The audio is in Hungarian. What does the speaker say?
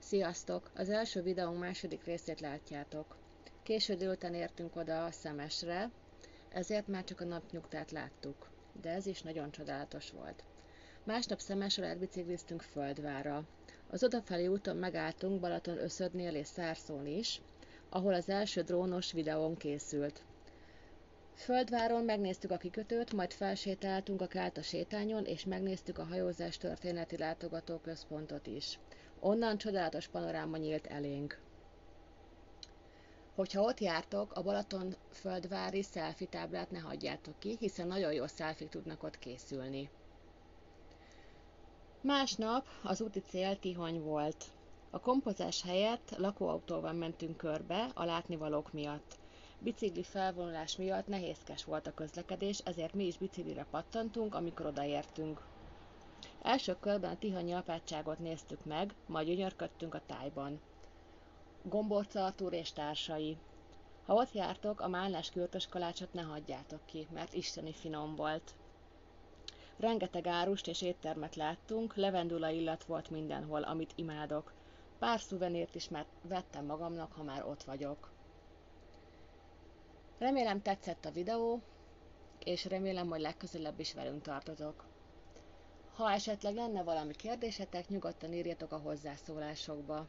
Sziasztok! Az első videónk második részét látjátok. Késő délután értünk oda a Szemesre, ezért már csak a napnyugtát láttuk, de ez is nagyon csodálatos volt. Másnap Szemesről átbicikliztünk Földvárra. Az odafelé úton megálltunk Balatonöszödnél és Szárszón is, ahol az első drónos videón készült. Földváron megnéztük a kikötőt, majd felsétáltunk a Kálta sétányon, és megnéztük a hajózás történeti látogatóközpontot is. Onnan csodálatos panoráma nyílt elénk. Hogyha ott jártok, a Balatonföldvári selfie táblát ne hagyjátok ki, hiszen nagyon jó selfie tudnak ott készülni. Másnap az úti cél Tihany volt. A kompozás helyett lakóautóval mentünk körbe a látnivalók miatt. Bicikli felvonulás miatt nehézkes volt a közlekedés, ezért mi is biciklire pattantunk, amikor odaértünk. Első körben a tihanyi apátságot néztük meg, majd gyönyörködtünk a tájban. Gomborca Artúr és társai. Ha ott jártok, a málnás kürtös kalácsot ne hagyjátok ki, mert isteni finom volt. Rengeteg árust és éttermet láttunk, levendula illat volt mindenhol, amit imádok. Pár szuvenírt is már vettem magamnak, ha már ott vagyok. Remélem tetszett a videó, és remélem, hogy legközelebb is velünk tartotok. Ha esetleg lenne valami kérdésetek, nyugodtan írjatok a hozzászólásokba.